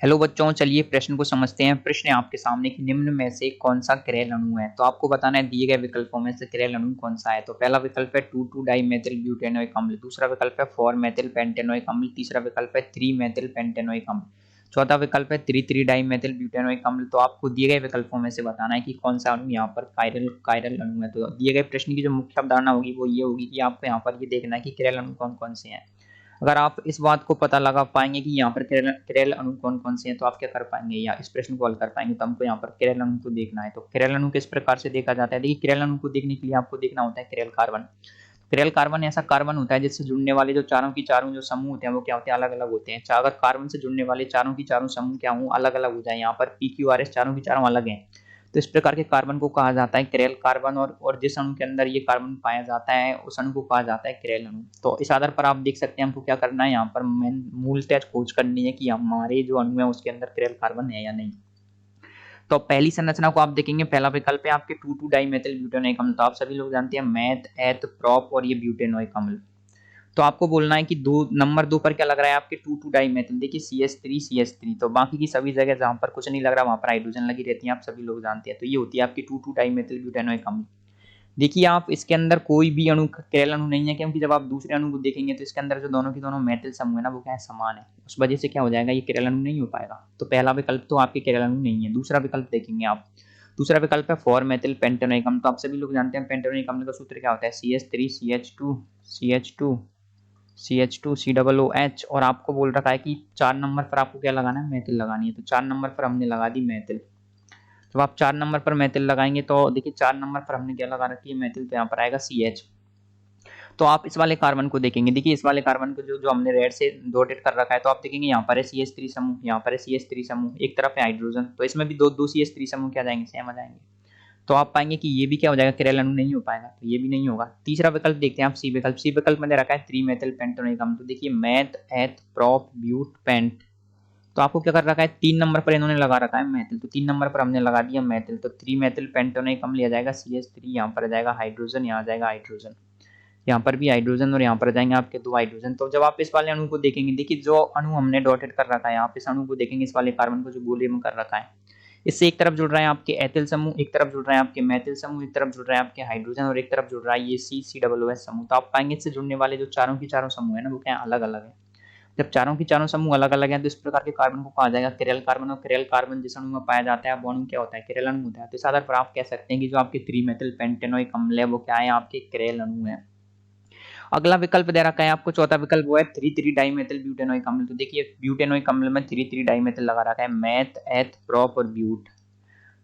Hello बच्चों, चलिए प्रश्न को समझते हैं। प्रश्न है आपके सामने कि निम्न में से कौन सा किरेल अणु है। तो आपको बताना है दिए गए विकल्पों में से किरेल अणु कौन सा है। तो पहला विकल्प है 2,2 डाइमेथिल ब्यूटेनोइक अम्ल, दूसरा विकल्प है 4 मेथिल पेंटेनोइक अम्ल, तीसरा विकल्प है 3 मेथिल पेंटेनोइक अम्ल, चौथा विकल्प है 3,3 डाइमेथिल ब्यूटेनोइक अम्ल। तो आपको दिए गए विकल्पों में से बताना है कि कौन सा अणु यहाँ पर कायरल कायरल अणु है। तो दिए गए प्रश्न की जो मुख्य अवधारणा होगी वो ये होगी कि आपको यहाँ पर ये देखना है कि किरेल अणु कौन कौन से हैं। अगर आप इस बात को पता लगा पाएंगे कि यहाँ पर किरेल अणु कौन कौन से हैं तो आप क्या कर पाएंगे या इस प्रश्न को हल कर पाएंगे। तो हमको यहाँ पर किरेल अणु को देखना है। तो किरेल अणु किस प्रकार से देखा जाता है। देखिए, किरेल अणु को देखने के लिए आपको देखना होता है किरेल कार्बन। किरेल कार्बन ऐसा कार्बन होता है जिससे जुड़ने वाले जो चारों की चारों जो समूह होते हैं वो क्या होते हैं, अलग अलग होते हैं। अगर कार्बन से जुड़ने वाले चारों की चारों समूह क्या हो, अलग अलग हो जाए। यहाँ पर पी क्यू आर एस चारों की चारों अलग हैं। तो इस प्रकार के कार्बन को कहा जाता है किरेल कार्बन। और जिस अणु के अंदर ये कार्बन पाया जाता है उस अणु को कहा जाता है किरेल अणु। तो इस आधार पर आप देख सकते हैं हमको क्या करना है, यहाँ पर मूलतः खोज करनी है कि हमारे जो अणु है उसके अंदर किरेल कार्बन है या नहीं। तो पहली संरचना को आप देखेंगे, पहला विकल्प है आपके 2,2 डाइमेथिल ब्यूटेनोइक अम्ल। तो आप सभी लोग जानते हैं मैथ, एथ, प्रोप और ये ब्यूटेनोइक अम्ल। तो आपको बोलना है कि नंबर 2 पर क्या लग रहा है आपके 2,2 डाइमेथिल। देखिए CH3 तो बाकी की सभी जगह जहां पर कुछ नहीं लग रहा वहां पर हाइड्रोजन लगी रहती है, आप सभी लोग जानते हैं। तो ये होती है आपकी 2,2 डाइमेथिल ब्यूटेनोइक अम्ल। देखिए, आप इसके अंदर कोई भी अणु किरेल अणु नहीं है, क्योंकि जब आप दूसरे अणु को देखेंगे तो इसके अंदर जो दोनों की दोनों मेटल समूह है ना वो क्या है, समान है। उस वजह से क्या हो जाएगा, ये किरेल अणु नहीं हो पाएगा। तो पहला विकल्प तो आपके किरेल अणु नहीं है। दूसरा विकल्प देखेंगे आप, दूसरा विकल्प है 4 मेथिल पेंटेनोइक अम्ल। तो आप सभी लोग जानते हैं पेंटेनोइक अम्ल का सूत्र क्या होता है, CH3CH2CH2COOH। और आपको बोल रखा है कि 4 नंबर पर आपको क्या लगाना है, मेथिल लगानी है। तो 4 नंबर पर हमने लगा दी मेथिल। जब आप 4 नंबर पर मेथिल लगाएंगे तो देखिए 4 नंबर पर हमने क्या लगा रखी है, मेथिल। तो यहाँ पर आएगा CH। तो आप इस वाले कार्बन को देखेंगे, देखिए इस वाले कार्बन को जो जो हमने रेड से डॉटेड कर रखा है, तो आप देखेंगे यहाँ पर है CH3 समूह, यहाँ पर है CH3 समूह, एक तरफ है हाइड्रोजन। तो इसमें भी दो दो CH3 समूह क्या जाएंगे, सेम आ जाएंगे। तो आप पाएंगे कि ये भी क्या हो जाएगा, किरेल अणु नहीं हो पाएगा। तो ये भी नहीं होगा। तीसरा विकल्प देखते हैं आप, सी विकल्प। सी विकल्प में दे रखा है 3 मेथिल पेंटोनिक अम्ल। तो देखिए मैथ, एथ, प्रोप, ब्यूट, पेंट। तो आपको क्या कर रखा है, 3 नंबर पर इन्होंने लगा रखा है मेथिल। तो 3 नंबर पर हमने लगा दिया मेथिल। तो 3 मेथिल पेंटोनिक अम्ल लिया जाएगा CH3, यहाँ पर आ जाएगा हाइड्रोजन, यहाँ आ जाएगा हाइड्रोजन, यहाँ पर भी हाइड्रोजन और यहाँ पर जाएंगे आपके 2 हाइड्रोजन। तो जब आप इस वाले अणु को देखेंगे, देखिए जो अणु हमने डॉटेड कर रखा है, आप इस अणु को देखेंगे, इस वाले कार्बन को जो गोले में कर रखा है, इससे एक तरफ जुड़ रहा है आपके एथिल समूह, एक तरफ जुड़ रहा है आपके मेथिल समूह, एक तरफ जुड़ रहा है आपके हाइड्रोजन और एक तरफ जुड़ रहा है ये CCOOH समूह। तो आप पाएंगे इससे जुड़ने वाले जो चारों की चारों समूह है ना वो क्या अलग अलग है। जब चारों की चारों समूह अलग अलग हैं तो इस प्रकार के कार्बन को कहा जाएगा किरेल कार्बन। और किरेल कार्बन जिस अणु में पाया जाता है वो अणु क्या होता है, किरेल अणु होता है। तो इस आधार पर आप कह सकते हैं कि जो आपके 3 मेथिल पेंटेनोइक अम्ल है वो क्या है, आपके किरेल अणु है। अगला विकल्प दे रखा है आपको, चौथा विकल्प वो है 3,3 डाइमेथिल ब्यूटेनोइक अम्ल। तो देखिए ब्यूटेनोइक अम्ल में 3,3 डाइमेथिल लगा रखा है, मैथ, एथ, प्रोप और ब्यूट।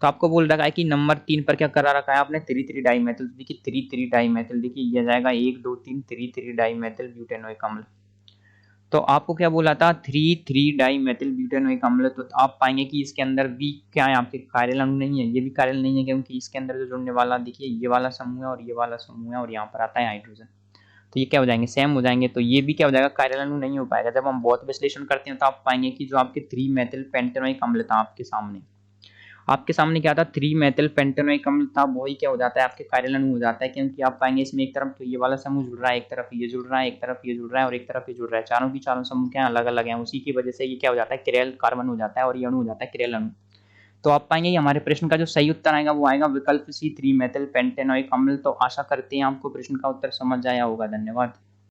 तो आपको बोल रखा है कि नंबर 3 पर क्या करा रखा है आपने, 3,3 डाइमेथिल। तो देखिए 3,3 डाइमेथिल, देखिए ये जाएगा 1 2 3 3,3 डाइमेथिल ब्यूटेनोइक अम्ल। तो आपको क्या बोला था, 3,3 डाइमेथिल ब्यूटेनोइक अम्ल। तो आप पाएंगे कि इसके अंदर भी क्या है, आपके कायरल अणु नहीं है। ये भी कायरल नहीं है क्योंकि इसके अंदर जो जुड़ने वाला, देखिए ये वाला समूह है और ये वाला समूह है और यहाँ पर आता है हाइड्रोजन। तो ये क्या हो जाएंगे, सेम हो जाएंगे। तो ये भी क्या हो जाएगा, कायरल अणु नहीं हो पाएगा। जब हम भौत विश्लेषण करते हैं तो आप पाएंगे कि जो आपके 3 मेथिल पेंटेनोइक अम्ल था आपके सामने क्या था, 3 मेथिल पेंटेनोइक अम्ल था, वही क्या हो जाता है, आपके कायरल अणु हो जाता है। क्योंकि आप पाएंगे इसमें एक तरफ तो ये वाला समूह जुड़ रहा है, एक तरफ ये जुड़ रहा है, एक तरफ ये जुड़ रहा है और एक तरफ ये जुड़ रहा है। चारों की चारों समूह क्या अलग अलग हैं, उसी की वजह से ये क्या हो जाता है, किरेल कार्बन हो जाता है और ये अणु हो जाता है किरेल अणु। तो आप पाएंगे हमारे प्रश्न का जो सही उत्तर आएगा वो आएगा विकल्प C, 3 मेथिल पेंटेनोइक अम्ल। तो आशा करते हैं आपको प्रश्न का उत्तर समझ आया होगा। धन्यवाद।